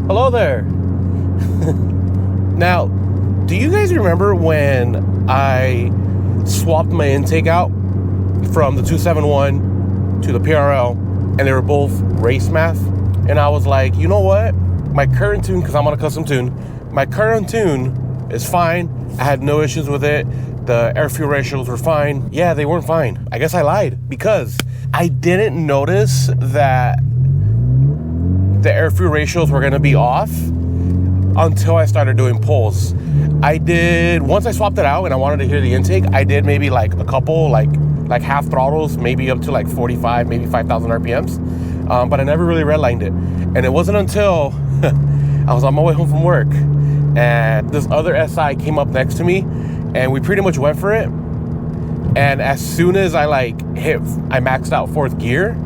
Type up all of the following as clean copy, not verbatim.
Hello there. Now, do you guys remember when I swapped my intake out from the 271 to the PRL, and they were both race math? And I was like, you know what? My current tune, because I'm on a custom tune, my current tune is fine. I had no issues with it. The air fuel ratios were fine. Yeah, they weren't fine. I guess I lied because I didn't notice that the air fuel ratios were gonna be off until I started doing pulls. Once I swapped it out and I wanted to hear the intake, I did maybe like a couple, like half throttles, maybe up to like 45, maybe 5,000 RPMs. But I never really redlined it. And it wasn't until I was on my way home from work and this other SI came up next to me and we pretty much went for it. And as soon as I maxed out 4th gear,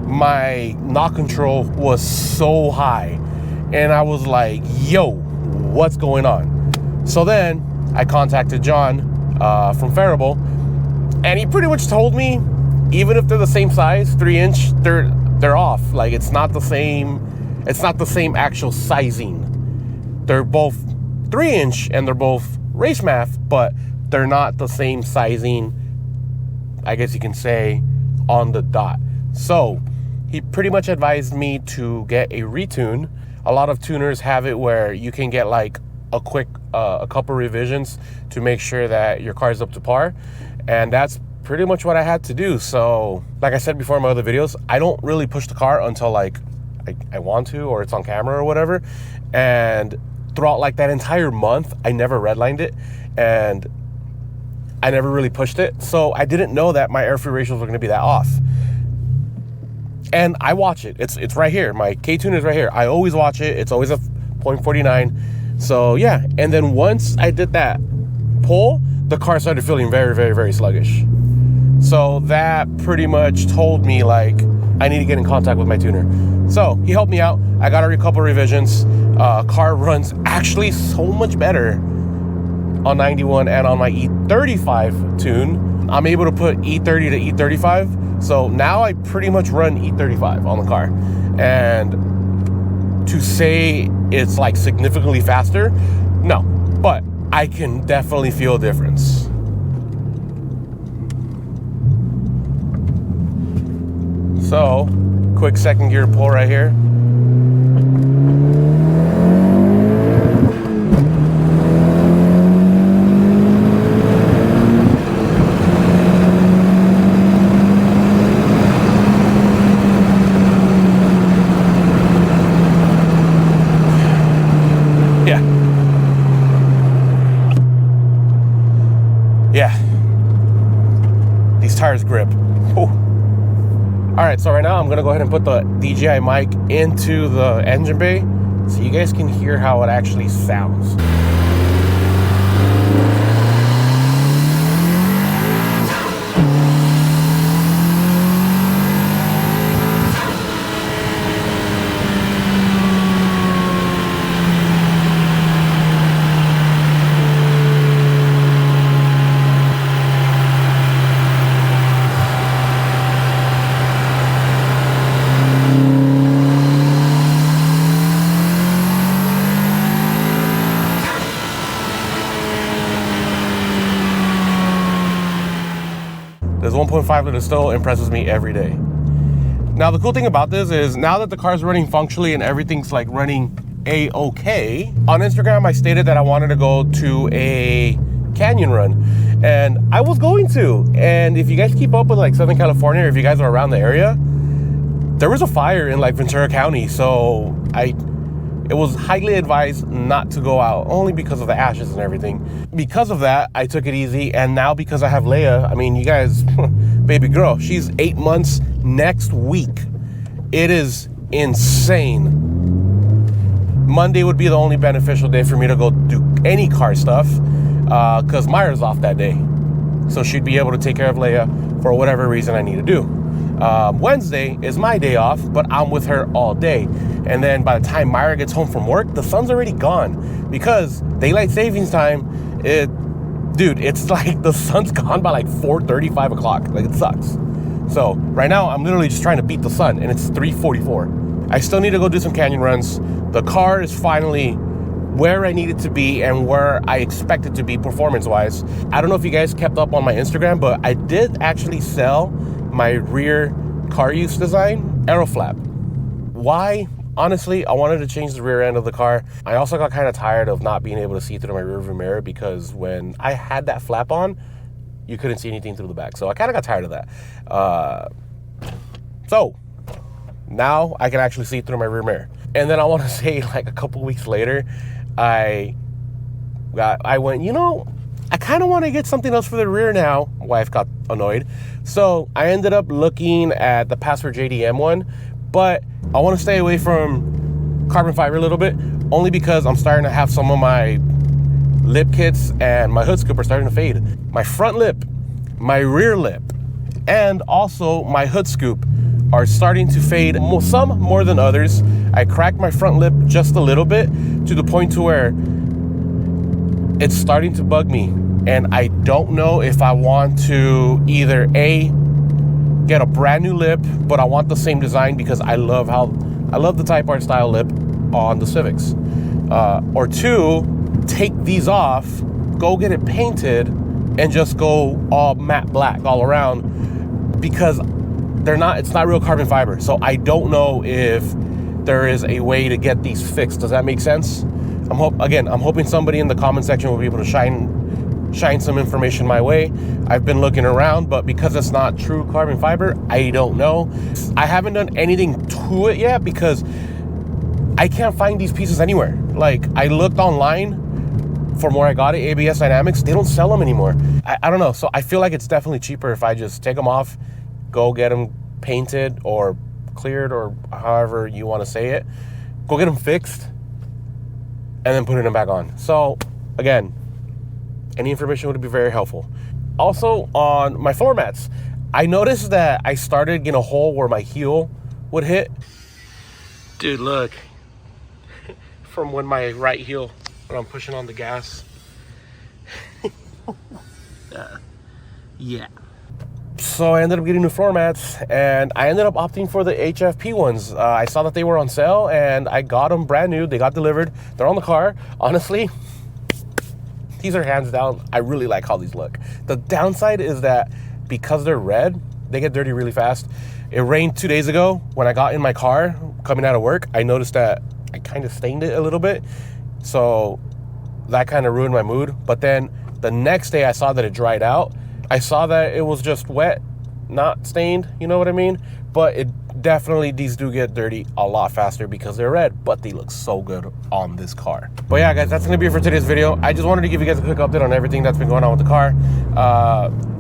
my knock control was so high. And I was like, yo, what's going on? So then I contacted John from Phearable, and he pretty much told me, even if they're the same size, 3-inch, they're off. Like it's not the same actual sizing. They're both 3-inch and they're both race math, but they're not the same sizing, I guess you can say, on the dot. So he pretty much advised me to get a retune. A lot of tuners have it where you can get like a couple revisions to make sure that your car is up to par. And that's pretty much what I had to do. So like I said before in my other videos, I don't really push the car until like I want to, or it's on camera or whatever. And throughout like that entire month, I never redlined it and I never really pushed it. So I didn't know that my air fuel ratios were gonna be that off. And I watch it. It's right here. My Ktuner is right here. I always watch it. It's always a 0.49. So yeah. And then once I did that pull, the car started feeling very, very, very sluggish. So that pretty much told me like I need to get in contact with my tuner. So he helped me out. I got a couple revisions. Car runs actually so much better on 91 and on my E35 tune. I'm able to put E30 to E35. So now I pretty much run E35 on the car. And to say it's like significantly faster, no, but I can definitely feel a difference. So, quick 2nd gear pull right here. Yeah, these tires grip. Ooh. All right, so right now I'm gonna go ahead and put the DJI mic into the engine bay so you guys can hear how it actually sounds. This 1.5 liter still impresses me every day. Now the cool thing about this is now that the car's running functionally and everything's like running a-okay, on Instagram I stated that I wanted to go to a canyon run, and I was going to. And if you guys keep up with like Southern California, or if you guys are around the area, there was a fire in like Ventura County, so it was highly advised not to go out, only because of the ashes and everything. Because of that, I took it easy, and now because I have Leia, I mean, you guys, baby girl, she's 8 months next week. It is insane. Monday would be the only beneficial day for me to go do any car stuff, because Myra's off that day. So she'd be able to take care of Leia for whatever reason I need to do. Wednesday is my day off, but I'm with her all day. And then by the time Myra gets home from work, the sun's already gone, because daylight savings time, it's like the sun's gone by like 4:30, 5 o'clock. Like, it sucks. So right now I'm literally just trying to beat the sun, and it's 3:44. I still need to go do some canyon runs. The car is finally where I need it to be and where I expect it to be performance-wise. I don't know if you guys kept up on my Instagram, but I did actually sell my rear Caruse design Aero flap. Why? Honestly, I wanted to change the rear end of the car. I also got kind of tired of not being able to see through my rearview mirror, because when I had that flap on, you couldn't see anything through the back. So I kind of got tired of that. So now I can actually see through my rear mirror. And then I want to say, like, a couple weeks later, I went, you know, I kind of want to get something else for the rear now. My wife got annoyed. So I ended up looking at the Password JDM one, but I want to stay away from carbon fiber a little bit, only because I'm starting to have some of my lip kits and my hood scoop are starting to fade. My front lip, my rear lip, and also my hood scoop are starting to fade, some more than others. I cracked my front lip just a little bit, to the point to where it's starting to bug me. And I don't know if I want to either A, get a brand new lip, but I want the same design because I love the Type R style lip on the Civics. Or two, take these off, go get it painted, and just go all matte black all around, because it's not real carbon fiber. So I don't know if there is a way to get these fixed. Does that make sense? I'm hoping somebody in the comment section will be able to shine some information my way. I've been looking around, but because it's not true carbon fiber, I don't know. I haven't done anything to it yet because I can't find these pieces anywhere. Like, I looked online from where I got it, ABS Dynamics, they don't sell them anymore. I don't know. So I feel like it's definitely cheaper if I just take them off, go get them painted or cleared, or however you want to say it, go get them fixed, and then putting them back on. So again, any information would be very helpful. Also, on my floor mats, I noticed that I started getting a hole where my heel would hit. Dude, look. From when my right heel, when I'm pushing on the gas. Yeah. So I ended up getting new floor mats, and I ended up opting for the HFP ones. I saw that they were on sale, and I got them brand new. They got delivered. They're on the car. Honestly, these are hands down, I really like how these look. The downside is that because they're red, they get dirty really fast. It rained 2 days ago. When I got in my car coming out of work, I noticed that I kind of stained it a little bit. So that kind of ruined my mood. But then the next day I saw that it dried out. I saw that it was just wet, not stained, you know what I mean? But it definitely, these do get dirty a lot faster because they're red, but they look so good on this car. But yeah, guys, that's gonna be it for today's video. I just wanted to give you guys a quick update on everything that's been going on with the car.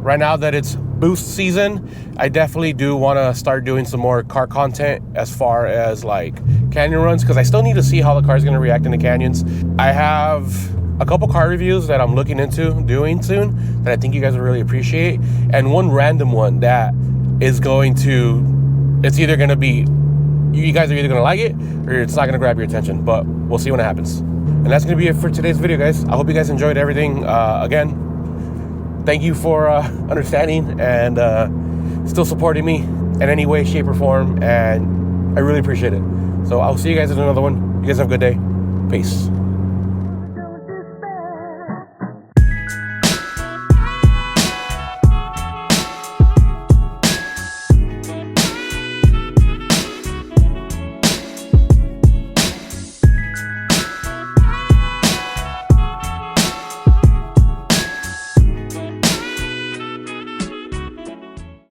Right now that it's boost season, I definitely do want to start doing some more car content as far as like canyon runs, because I still need to see how the car's going to react in the canyons. I have a couple car reviews that I'm looking into doing soon that I think you guys will really appreciate, and one random one that is going to, it's either going to be, you guys are either going to like it or it's not going to grab your attention, but we'll see when it happens. And that's going to be it for today's video, guys. I hope you guys enjoyed everything. Again, thank you for understanding and still supporting me in any way, shape, or form, and I really appreciate it. So I'll see you guys in another one. You guys have a good day. Peace.